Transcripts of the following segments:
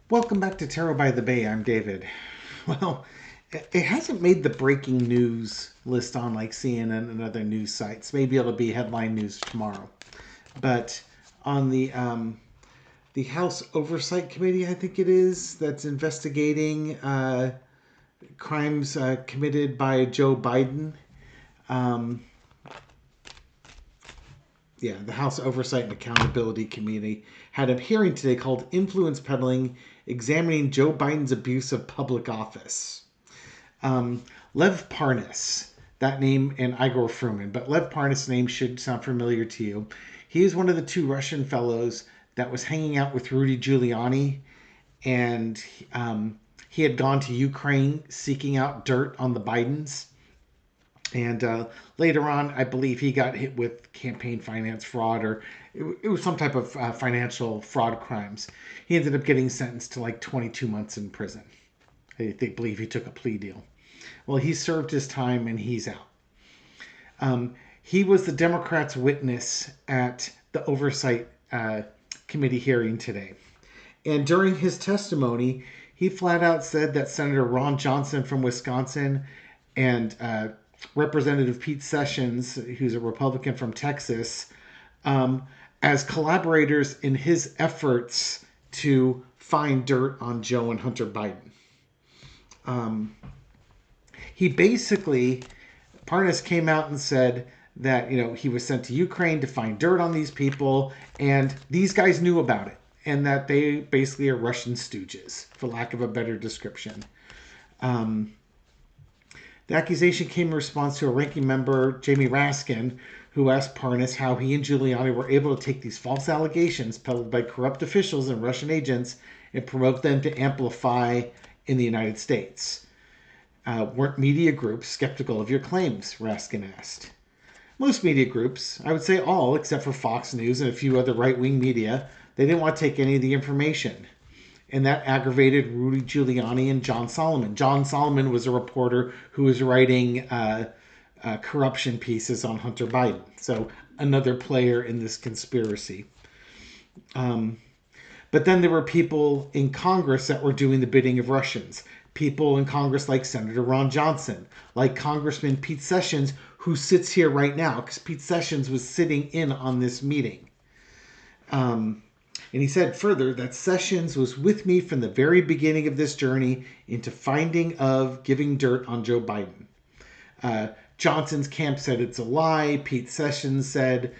Welcome back to Tarot by the Bay. I'm David. Well, it hasn't made the breaking news list on like CNN and other news sites. Maybe it'll be headline news tomorrow. But on the House Oversight Committee, I think it is, that's investigating crimes committed by Joe Biden. Um, the House Oversight and Accountability Committee had a hearing today called Influence Peddling, examining Joe Biden's abuse of public office. Lev Parnas, that name, and Igor Fruman, but Lev Parnas' name should sound familiar to you. He is one of the two Russian fellows that was hanging out with Rudy Giuliani, and he had gone to Ukraine seeking out dirt on the Bidens. And later on, I believe he got hit with campaign finance fraud, or it was some type of financial fraud crimes. He ended up getting sentenced to like 22 months in prison. They believe he took a plea deal. Well, he served his time and he's out. He was the Democrats' witness at the Oversight Committee hearing today. And during his testimony, he flat out said that Senator Ron Johnson from Wisconsin and Representative Pete Sessions, who's a Republican from Texas, as collaborators in his efforts to find dirt on Joe and Hunter Biden. He basically, Parnas came out and said that, he was sent to Ukraine to find dirt on these people, and these guys knew about it, and that they basically are Russian stooges, for lack of a better description. The accusation came in response to a ranking member, Jamie Raskin, who asked Parnas how he and Giuliani were able to take these false allegations peddled by corrupt officials and Russian agents and promote them to amplify in the United States. Weren't media groups skeptical of your claims? Raskin asked. Most media groups, I would say all, except for Fox News and a few other right-wing media, they didn't want to take any of the information. And that aggravated Rudy Giuliani and John Solomon. John Solomon was a reporter who was writing corruption pieces on Hunter Biden. So another player in this conspiracy. But then there were people in Congress that were doing the bidding of Russians. People in Congress like Senator Ron Johnson, like Congressman Pete Sessions, who sits here right now, because Pete Sessions was sitting in on this meeting. And he said further that Sessions was with me from the very beginning of this journey into giving dirt on Joe Biden. Johnson's camp said it's a lie. Pete Sessions said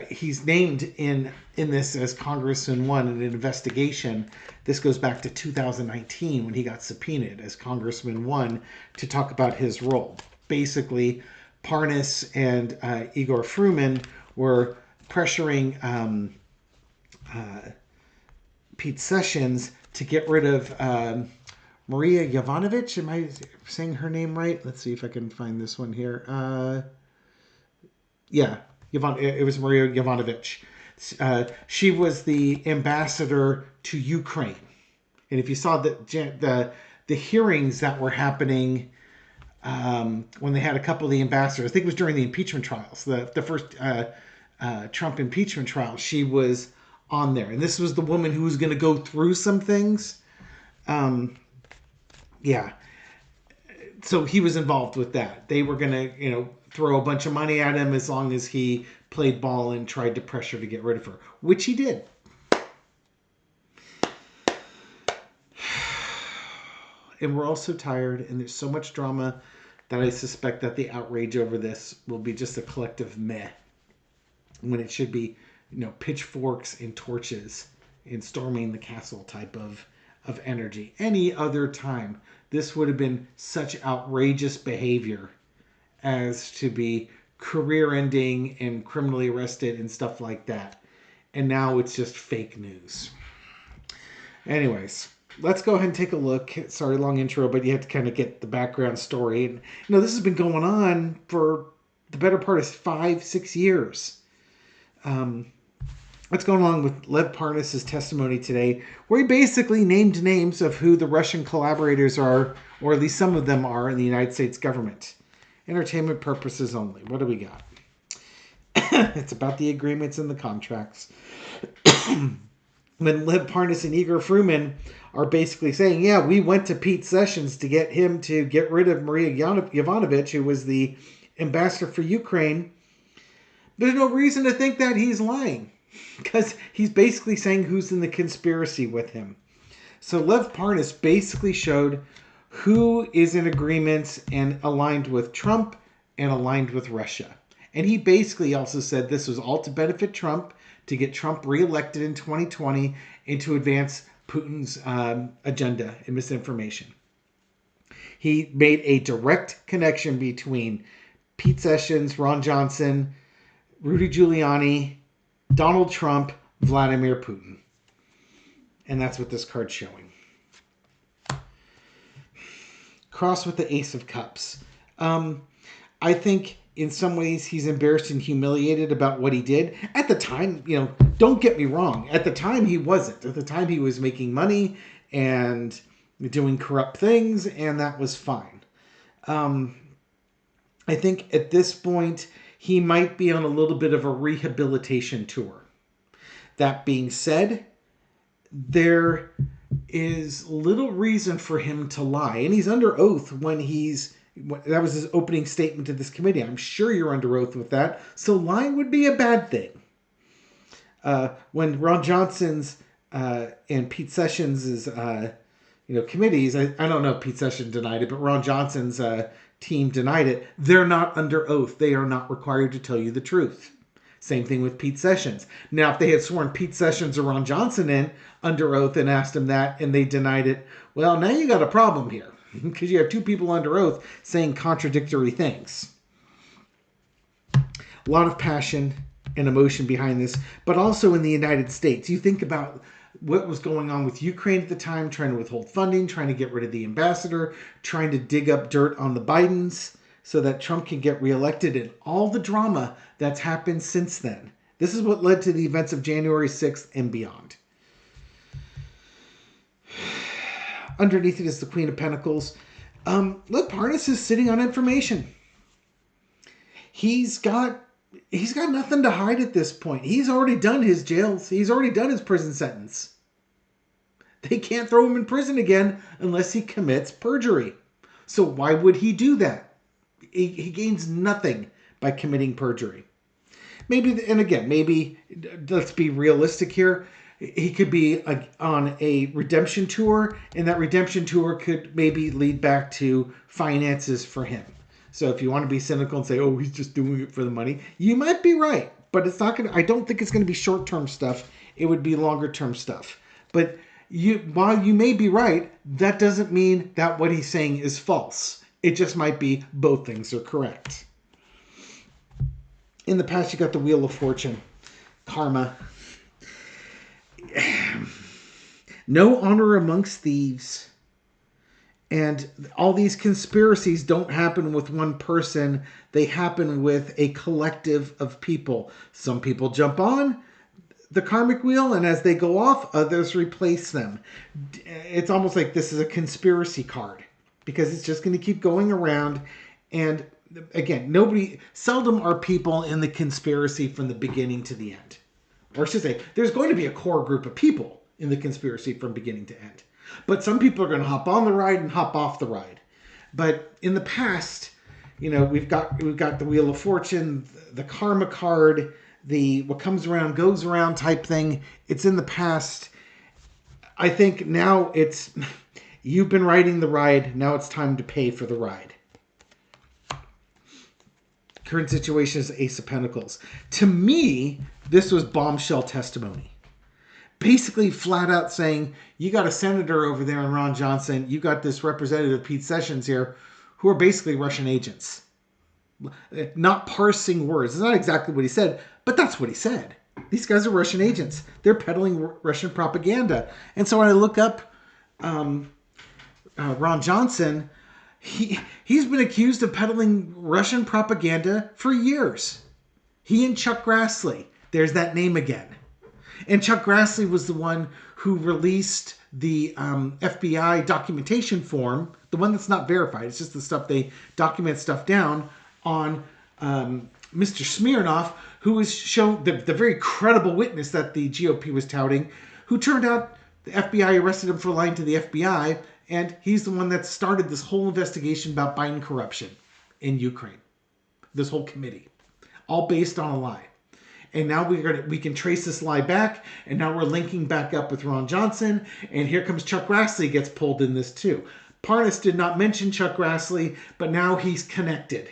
he's named in this as Congressman 1 in an investigation. This goes back to 2019 when he got subpoenaed as Congressman 1 to talk about his role. Basically, Parnas and Igor Fruman were pressuring Pete Sessions to get rid of Maria Yovanovitch. Am I saying her name right? Let's see if I can find this one here. It was Maria Yovanovitch. She was the ambassador to Ukraine. And if you saw the hearings that were happening when they had a couple of the ambassadors, I think it was during the impeachment trials, the first Trump impeachment trial, she was on there. And this was the woman who was going to go through some things. So he was involved with that. They were going to, throw a bunch of money at him as long as he played ball and tried to pressure to get rid of her, which he did. And we're all so tired, and there's so much drama that I suspect that the outrage over this will be just a collective meh, when it should be, pitchforks and torches and storming the castle type of energy. Any other time, this would have been such outrageous behavior as to be career-ending and criminally arrested and stuff like that. And now it's just fake news. Anyways, let's go ahead and take a look. Sorry, long intro, but you have to kind of get the background story. And, this has been going on for the better part of 5-6 years. What's going on with Lev Parnas' testimony today, where he basically named names of who the Russian collaborators are, or at least some of them are, in the United States government. Entertainment purposes only. What do we got? It's about the agreements and the contracts. when Lev Parnas and Igor Fruman are basically saying, yeah, we went to Pete Sessions to get him to get rid of Maria Yovanovitch, who was the ambassador for Ukraine, there's no reason to think that he's lying, because he's basically saying who's in the conspiracy with him. So Lev Parnas basically showed who is in agreement and aligned with Trump and aligned with Russia. And he basically also said this was all to benefit Trump, to get Trump reelected in 2020, and to advance Putin's agenda and misinformation. He made a direct connection between Pete Sessions, Ron Johnson, Rudy Giuliani, Donald Trump, Vladimir Putin. And that's what this card's showing. Cross with the Ace of Cups. I think in some ways he's embarrassed and humiliated about what he did. At the time, don't get me wrong. At the time he wasn't. At the time he was making money and doing corrupt things, and that was fine. I think at this point he might be on a little bit of a rehabilitation tour. That being said, there is little reason for him to lie. And he's under oath that was his opening statement to this committee. I'm sure you're under oath with that. So lying would be a bad thing. When Ron Johnson's and Pete Sessions' committees, I don't know if Pete Sessions denied it, but Ron Johnson's team denied it. They're not under oath. They are not required to tell you the truth. Same thing with Pete Sessions. Now, if they had sworn Pete Sessions or Ron Johnson in under oath and asked him that and they denied it, well, now you got a problem here because you have two people under oath saying contradictory things. A lot of passion and emotion behind this, but also in the United States. You think about what was going on with Ukraine at the time, trying to withhold funding, trying to get rid of the ambassador, trying to dig up dirt on the Bidens so that Trump can get reelected, and all the drama that's happened since then. This is what led to the events of January 6th and beyond. Underneath it is the Queen of Pentacles. Lev Parnas is sitting on information. He's got nothing to hide at this point. He's already done his jails. He's already done his prison sentence. They can't throw him in prison again unless he commits perjury. So why would he do that? He gains nothing by committing perjury. Maybe, let's be realistic here. He could be on a redemption tour, and that redemption tour could maybe lead back to finances for him. So if you want to be cynical and say, oh, he's just doing it for the money, you might be right. But it's not going to, I don't think it's going to be short-term stuff. It would be longer-term stuff. But while you may be right, that doesn't mean that what he's saying is false. It just might be both things are correct. In the past, you got the Wheel of Fortune. Karma. No honor amongst thieves. And all these conspiracies don't happen with one person. They happen with a collective of people. Some people jump on the karmic wheel, and as they go off, others replace them. It's almost like this is a conspiracy card, because it's just going to keep going around. And again, seldom are people in the conspiracy from the beginning to the end. Or I should say, there's going to be a core group of people in the conspiracy from beginning to end. But some people are going to hop on the ride and hop off the ride. But in the past, we've got the Wheel of Fortune, the karma card, the what comes around goes around type thing. It's in the past. I think now it's you've been riding the ride. Now it's time to pay for the ride. Current situation is Ace of Pentacles. To me, this was bombshell testimony. Basically flat out saying, you got a senator over there in Ron Johnson, you got this representative Pete Sessions here, who are basically Russian agents. Not parsing words. It's not exactly what he said, but that's what he said. These guys are Russian agents. They're peddling Russian propaganda. And so when I look up Ron Johnson, he's been accused of peddling Russian propaganda for years. He and Chuck Grassley. There's that name again. And Chuck Grassley was the one who released the FBI documentation form, the one that's not verified. It's just the stuff they document stuff down on Mr. Smirnoff, who was shown the very credible witness that the GOP was touting, who turned out the FBI arrested him for lying to the FBI, and he's the one that started this whole investigation about Biden corruption in Ukraine. This whole committee, all based on a lie. And now we can trace this lie back, and now we're linking back up with Ron Johnson, and here comes Chuck Grassley gets pulled in this too. Parnas did not mention Chuck Grassley, but now he's connected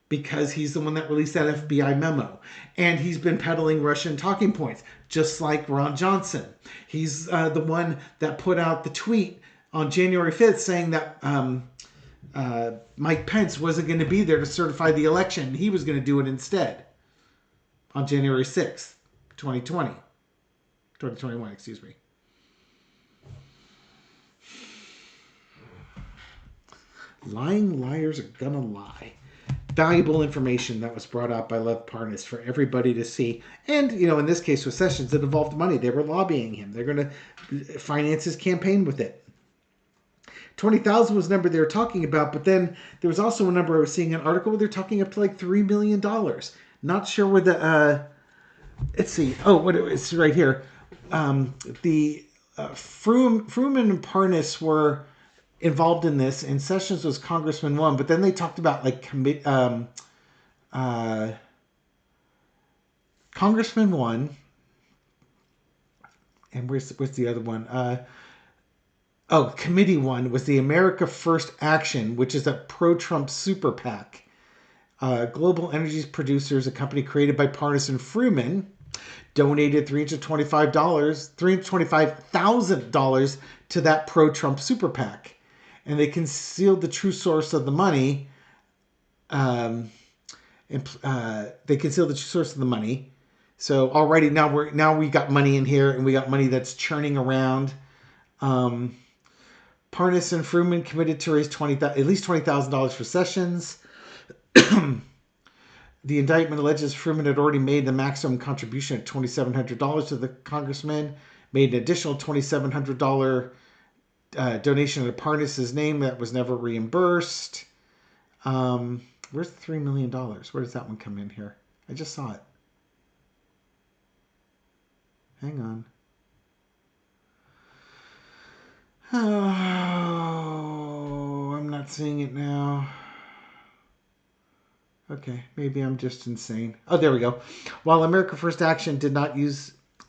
because he's the one that released that FBI memo. And he's been peddling Russian talking points, just like Ron Johnson. He's the one that put out the tweet on January 5th saying that Mike Pence wasn't going to be there to certify the election. He was going to do it instead on January 6th, 2021, excuse me. Lying liars are gonna lie. Valuable information that was brought out by Lev Parnas for everybody to see. And, in this case with Sessions, it involved money. They were lobbying him. They're going to finance his campaign with it. 20,000 was the number they were talking about, but then there was also a number I was seeing an article where they're talking up to like $3 million. Not sure where the, let's see. Oh, what it's right here. The Fruman and Parnas were involved in this, and Sessions was Congressman 1, but then they talked about like Congressman 1, and where's the other one? Committee 1 was the America First Action, which is a pro-Trump super PAC. Global Energy Producers, a company created by Parnas and Fruman, donated $325,000 to that pro-Trump super PAC. And they concealed the true source of the money. So already now we got money in here, and we got money that's churning around. Parnas and Fruman committed to raise at least $20,000 for Sessions. The indictment alleges Fruman had already made the maximum contribution of $2,700 to the congressman, made an additional $2,700 donation to Parnas' name that was never reimbursed. Where's the $3 million? Where does that one come in here? I just saw it. Hang on. Oh, I'm not seeing it now. Okay, maybe I'm just insane. Oh, there we go. While America First Action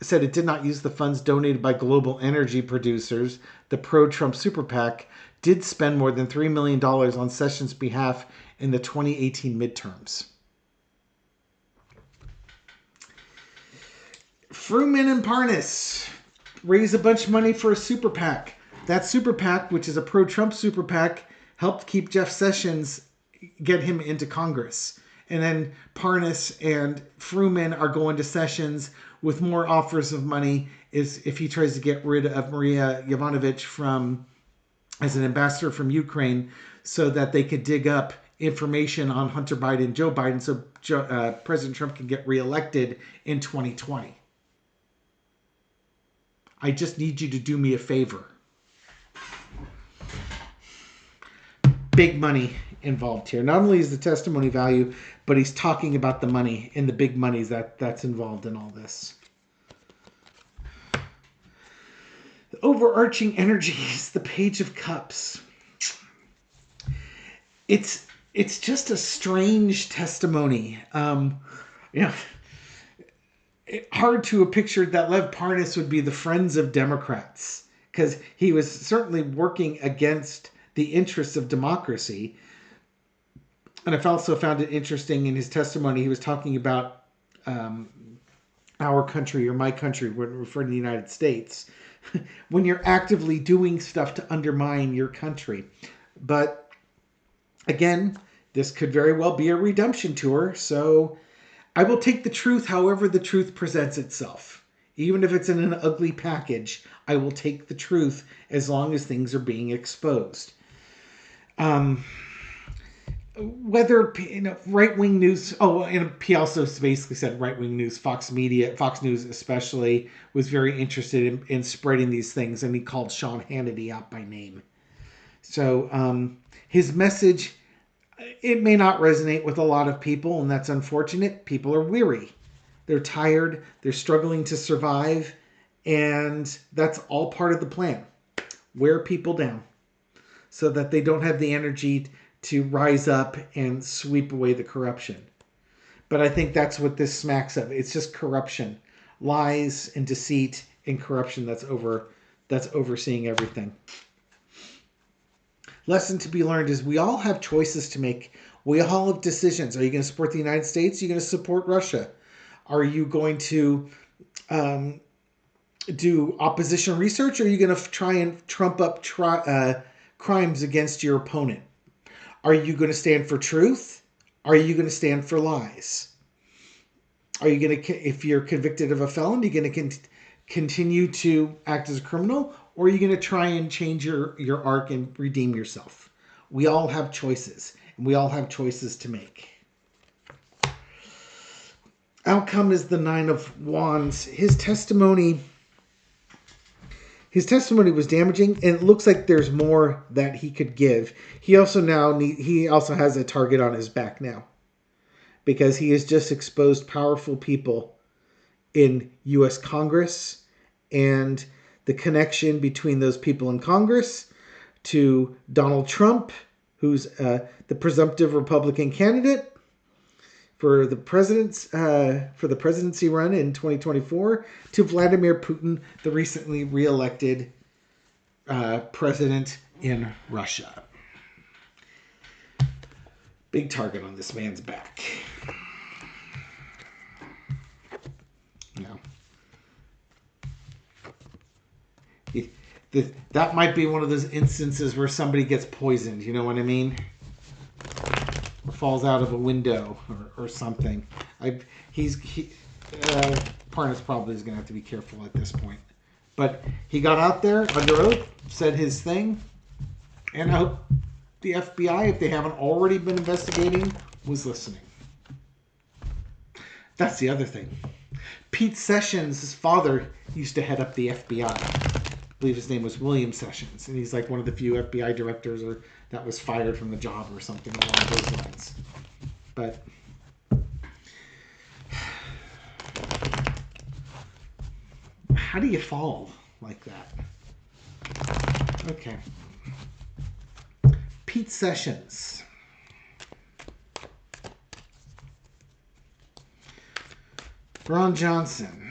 said it did not use the funds donated by Global Energy Producers, the pro-Trump super PAC did spend more than $3 million on Sessions' behalf in the 2018 midterms. Fruman and Parnas raised a bunch of money for a super PAC. That super PAC, which is a pro-Trump super PAC, helped keep Jeff Sessions, get him into Congress. And then Parnas and Fruman are going to Sessions with more offers of money if he tries to get rid of Maria Yovanovitch as an ambassador from Ukraine, so that they could dig up information on Hunter Biden and Joe Biden so President Trump can get reelected in 2020. I just need you to do me a favor. Big money involved here. Not only is the testimony value, but he's talking about the money and the big monies that's involved in all this. The overarching energy is the Page of Cups. It's just a strange testimony. Hard to have pictured that Lev Parnas would be the friends of Democrats, because he was certainly working against the interests of democracy. And I've also found it interesting in his testimony, he was talking about our country or my country when referring to the United States, when you're actively doing stuff to undermine your country. But again, this could very well be a redemption tour. So I will take the truth however the truth presents itself. Even if it's in an ugly package, I will take the truth as long as things are being exposed. Whether right-wing news, and he also basically said right-wing news, Fox News especially, was very interested in spreading these things, and he called Sean Hannity out by name. So his message, it may not resonate with a lot of people, and that's unfortunate. People are weary. They're tired. They're struggling to survive, And that's all part of the plan. Wear people down so that they don't have the energy to rise up and sweep away the corruption. But I think that's what this smacks of. It's just corruption, lies and deceit and corruption that's overseeing everything. Lesson to be learned is we all have choices to make. We all have decisions. Are you going to support the United States? Are you going to support Russia? Are you going to do opposition research? Or are you going to try and trump up crimes against your opponent? Are you going to stand for truth? Are you going to stand for lies? Are you going to, if you're convicted of a felon, are you going to continue to act as a criminal? Or are you going to try and change your arc and redeem yourself? We all have choices, and we all have choices to make. Outcome is the Nine of Wands. His testimony was damaging, and it looks like there's more that he could give. He also has a target on his back now, because he has just exposed powerful people in U.S. Congress and the connection between those people in Congress to Donald Trump, who's the presumptive Republican candidate for the presidency run in 2024, to Vladimir Putin, the recently reelected president in Russia. Big target on this man's back. That might be one of those instances where somebody gets poisoned. You know what I mean? Or falls out of a window or something. Parnas probably is going to have to be careful at this point. But he got out there under oath, said his thing, and I hope the FBI, if they haven't already been investigating, was listening. That's the other thing. Pete Sessions, his father, used to head up the FBI. I believe his name was William Sessions, and he's like one of the few FBI directors that was fired from the job or something along those lines. But how do you fall like that? Okay. Pete Sessions. Ron Johnson.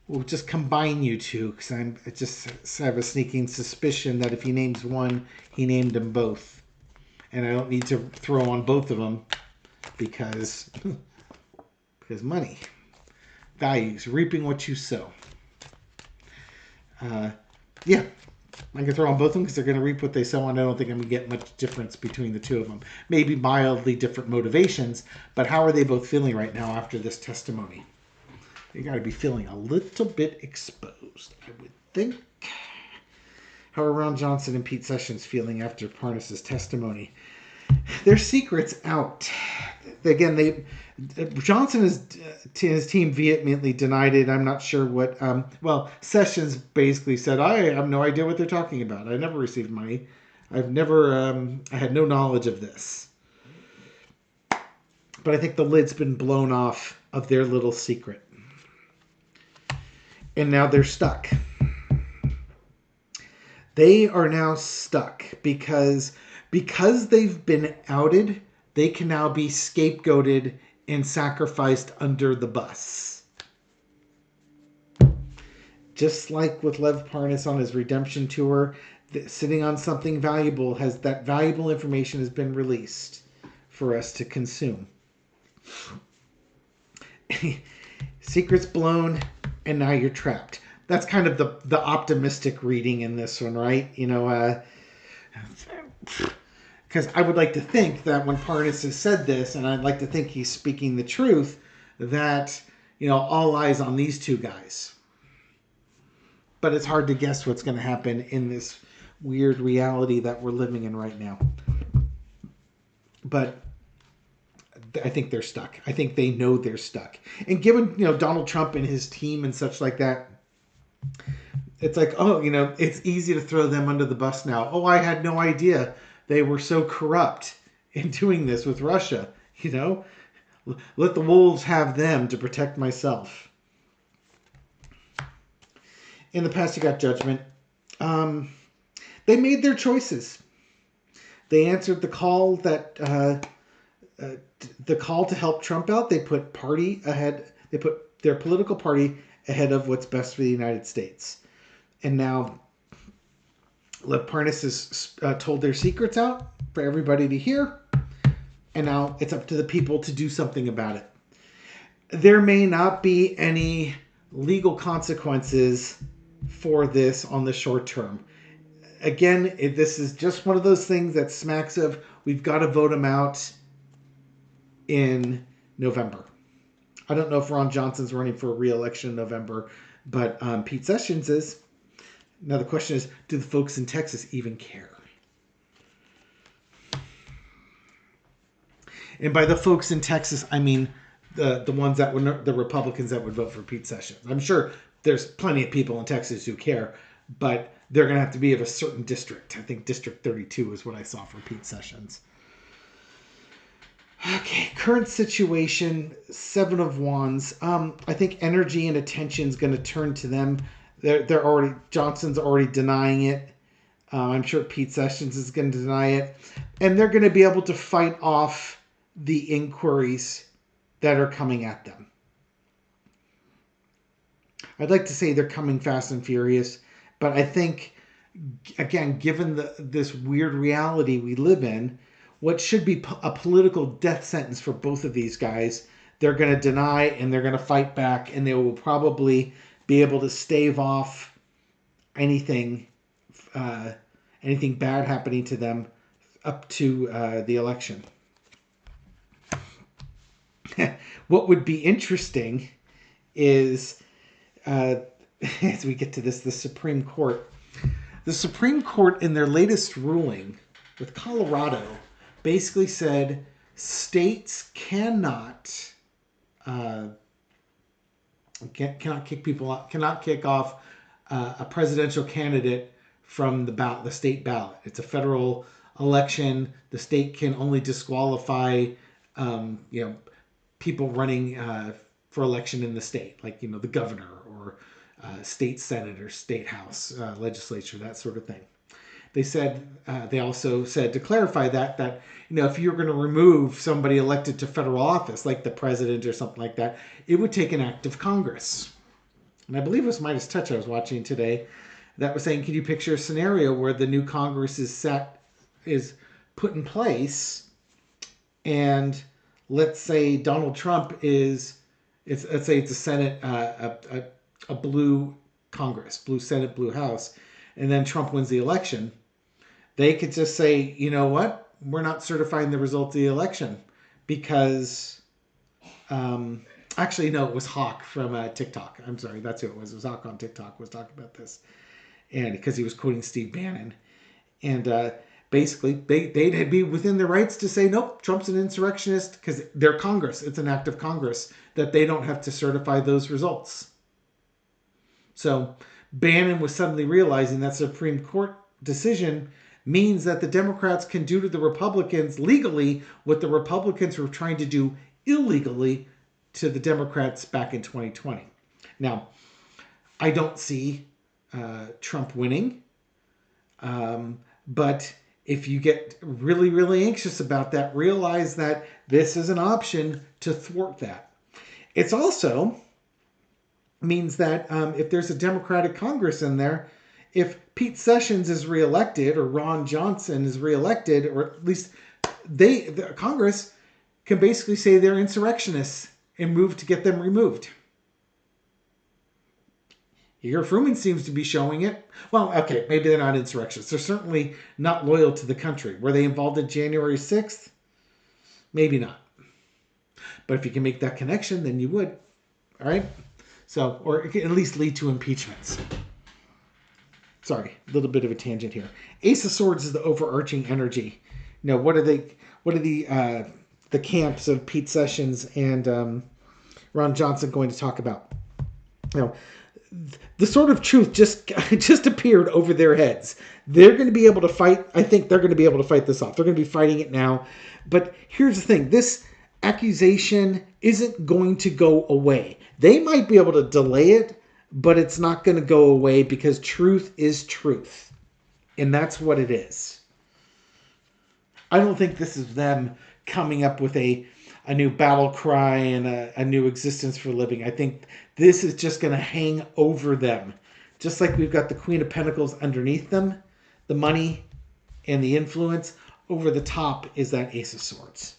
We'll just combine you two, because I just have a sneaking suspicion that if he names one, he named them both. And I don't need to throw on both of them because money. Values. Reaping what you sow. Yeah. I can throw on both of them because they're going to reap what they sow, and I don't think I'm going to get much difference between the two of them. Maybe mildly different motivations, but how are they both feeling right now after this testimony? They got to be feeling a little bit exposed, I would think. How are Ron Johnson and Pete Sessions feeling after Parnas' testimony? Their secret's out. Again, Johnson his team vehemently denied it. I'm not sure what. Sessions basically said, "I have no idea what they're talking about. I never received money. I had no knowledge of this." But I think the lid's been blown off of their little secret. And now they're stuck. They are now stuck because they've been outed, they can now be scapegoated and sacrificed under the bus. Just like with Lev Parnas on his redemption tour, sitting on something valuable, that valuable information has been released for us to consume. Secrets blown, and now you're trapped. That's kind of the optimistic reading in this one, right? Because I would like to think that when Parnas has said this, and I'd like to think he's speaking the truth, that, all eyes on these two guys. But it's hard to guess what's going to happen in this weird reality that we're living in right now. But I think they're stuck. I think they know they're stuck. And given, Donald Trump and his team and such like that, it's like, it's easy to throw them under the bus now. Oh, I had no idea they were so corrupt in doing this with Russia. Let the wolves have them to protect myself. In the past, you got judgment. They made their choices. They answered the call the call to help Trump out. They put party ahead. They put their political party ahead of what's best for the United States. And now Lev Parnas has told their secrets out for everybody to hear. And now it's up to the people to do something about it. There may not be any legal consequences for this on the short term. Again, this is just one of those things that smacks of we've got to vote him out in November. I don't know if Ron Johnson's running for re-election in November, but Pete Sessions is. Now the question is, do the folks in Texas even care? And by the folks in Texas, I mean the ones that would, the Republicans that would vote for Pete Sessions. I'm sure there's plenty of people in Texas who care, but they're going to have to be of a certain district. I think District 32 is what I saw for Pete Sessions. Okay, current situation, Seven of Wands. I think energy and attention is going to turn to them. They're already, Johnson's already denying it. I'm sure Pete Sessions is going to deny it. And they're going to be able to fight off the inquiries that are coming at them. I'd like to say they're coming fast and furious, but I think, again, given this weird reality we live in, what should be a political death sentence for both of these guys, they're going to deny and they're going to fight back, and they will probably be able to stave off anything bad happening to them up to the election. What would be interesting is, as we get to this, the Supreme Court. The Supreme Court, in their latest ruling with Colorado, basically said states cannot kick people out, cannot kick off a presidential candidate from the state ballot. It's a federal election. The state can only disqualify people running for election in the state, like the governor or state senator, state house, legislature, that sort of thing. They said, they also said to clarify that if you're going to remove somebody elected to federal office, like the president or something like that, it would take an act of Congress. And I believe it was Midas Touch I was watching today that was saying, can you picture a scenario where the new Congress is put in place, and let's say Donald Trump let's say it's a Senate, a blue Congress, blue Senate, blue House, and then Trump wins the election. They could just say, you know what? We're not certifying the results of the election because, actually, no, it was Hawk from TikTok. I'm sorry, that's who it was. It was Hawk on TikTok was talking about this. And because he was quoting Steve Bannon. And basically, they'd be within their rights to say, nope, Trump's an insurrectionist because they're Congress. It's an act of Congress that they don't have to certify those results. So Bannon was suddenly realizing that Supreme Court decision means that the Democrats can do to the Republicans legally what the Republicans were trying to do illegally to the Democrats back in 2020. Now, I don't see Trump winning, but if you get really, really anxious about that, realize that this is an option to thwart that. It's also means that if there's a Democratic Congress in there, if Pete Sessions is reelected or Ron Johnson is reelected, or at least the Congress can basically say they're insurrectionists and move to get them removed. Your Fruman seems to be showing it. Well, okay, maybe they're not insurrectionists. They're certainly not loyal to the country. Were they involved in January 6th? Maybe not. But if you can make that connection, then you would. All right? So, or it can at least lead to impeachments. Sorry, a little bit of a tangent here. Ace of Swords is the overarching energy. What are the camps of Pete Sessions and Ron Johnson going to talk about? The sword of truth just appeared over their heads. They're going to be able to fight. I think they're going to be able to fight this off. They're going to be fighting it now. But here's the thing. This accusation isn't going to go away. They might be able to delay it but it's not going to go away because truth is truth. And that's what it is. I don't think this is them coming up with a new battle cry and a new existence for living. I think this is just going to hang over them. Just like we've got the Queen of Pentacles underneath them, the money and the influence. Over the top is that Ace of Swords.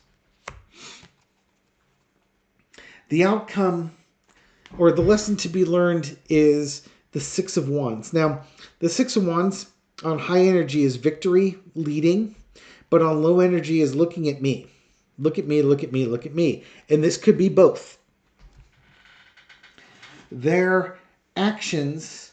The outcome, or the lesson to be learned, is the Six of Wands. Now, the Six of Wands on high energy is victory, leading, but on low energy is looking at me. Look at me, look at me, look at me. And this could be both. Their actions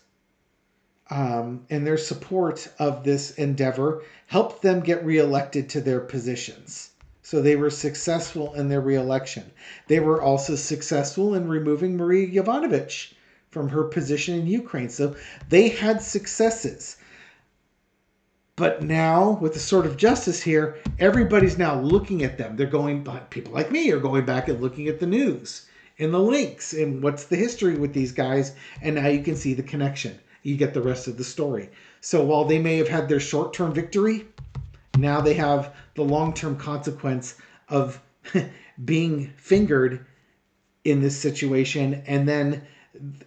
and their support of this endeavor helped them get reelected to their positions. So they were successful in their reelection. They were also successful in removing Maria Yovanovitch from her position in Ukraine. So they had successes. But now, with the Sword of Justice here, everybody's now looking at them. They're going, people like me are going back and looking at the news and the links and what's the history with these guys. And now you can see the connection. You get the rest of the story. So while they may have had their short-term victory, now they have the long-term consequence of being fingered in this situation. And then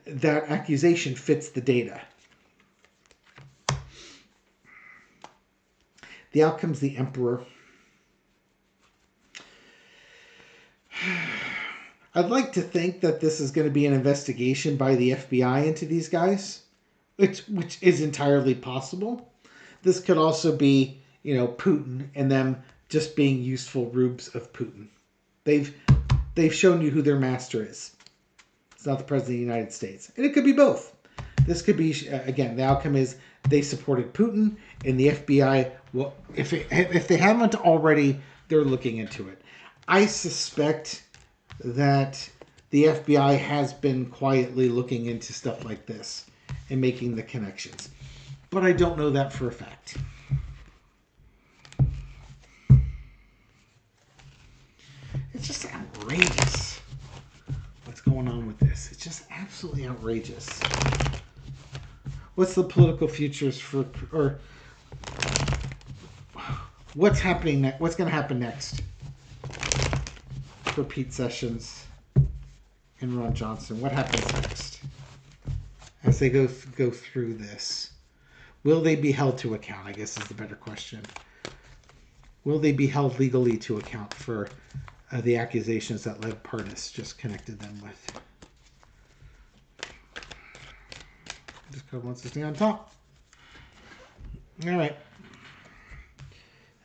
that accusation fits the data. The outcome's the Emperor. I'd like to think that this is going to be an investigation by the FBI into these guys, which is entirely possible. This could also be, Putin and them just being useful rubes of Putin. They've shown you who their master is. It's not the President of the United States. And it could be both. This could be, again, the outcome is they supported Putin, and the FBI, well, if they haven't already, they're looking into it. I suspect that the FBI has been quietly looking into stuff like this and making the connections. But I don't know that for a fact. It's just outrageous what's going on with this. It's just absolutely outrageous. What's the political futures or what's happening next? What's going to happen next for Pete Sessions and Ron Johnson? What happens next as they go through this? Will they be held to account, I guess is the better question. Will they be held legally to account for the accusations that Lev Parnas just connected them with? This card wants to stay on top. All right.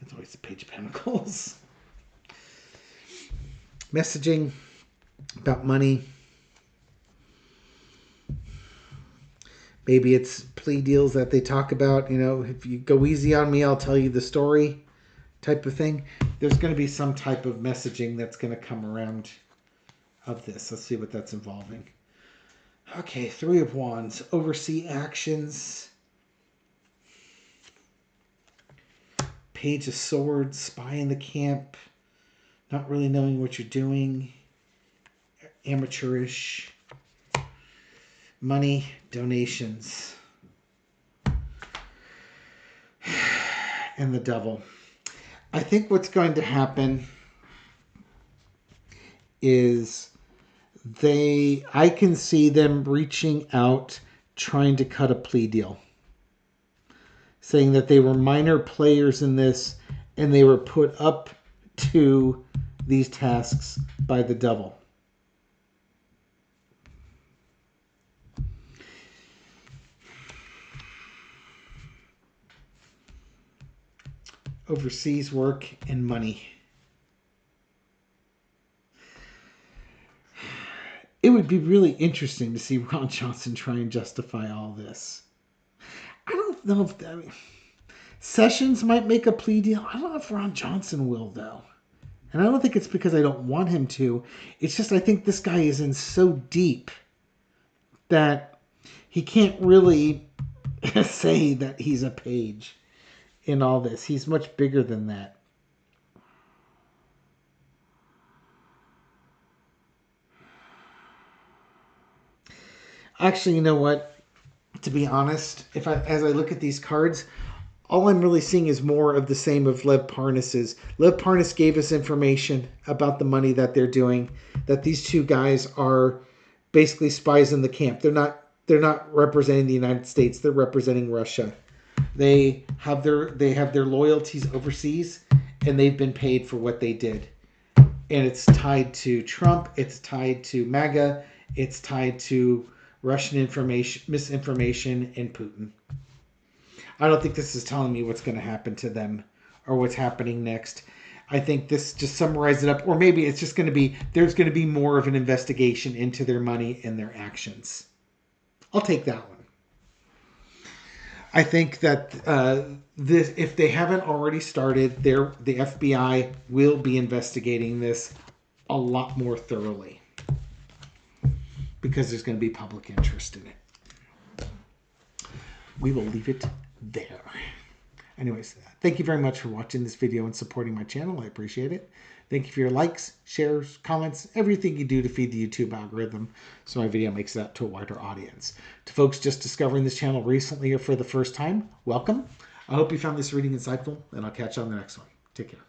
That's always the Page of Pentacles. Messaging about money. Maybe it's plea deals that they talk about. If you go easy on me, I'll tell you the story type of thing. There's going to be some type of messaging that's going to come around of this. Let's see what that's involving. Okay, Three of Wands. Oversee actions. Page of Swords. Spy in the camp. Not really knowing what you're doing. Amateurish. Money. Donations. And the Devil. I think what's going to happen is I can see them reaching out, trying to cut a plea deal. Saying that they were minor players in this and they were put up to these tasks by the Devil. Overseas work and money. It would be really interesting to see Ron Johnson try and justify all this. I don't know if Sessions might make a plea deal. I don't know if Ron Johnson will, though. And I don't think it's because I don't want him to. It's just I think this guy is in so deep that he can't really say that he's a page in all this. He's much bigger than that. Actually, you know what? To be honest, as I look at these cards, all I'm really seeing is more of the same of Lev Parnas's. Lev Parnas gave us information about the money that they're doing, that these two guys are basically spies in the camp. They're not representing the United States, they're representing Russia. They have their loyalties overseas, and they've been paid for what they did. And it's tied to Trump, it's tied to MAGA, it's tied to Russian misinformation, and Putin. I don't think this is telling me what's going to happen to them or what's happening next. I think this just summarizes it up, or maybe it's just going to be there's going to be more of an investigation into their money and their actions. I'll take that one. I think that this, if they haven't already started, the FBI will be investigating this a lot more thoroughly because there's going to be public interest in it. We will leave it there. Anyways, thank you very much for watching this video and supporting my channel. I appreciate it. Thank you for your likes, shares, comments, everything you do to feed the YouTube algorithm so my video makes it out to a wider audience. To folks just discovering this channel recently or for the first time, welcome. I hope you found this reading insightful, and I'll catch you on the next one. Take care.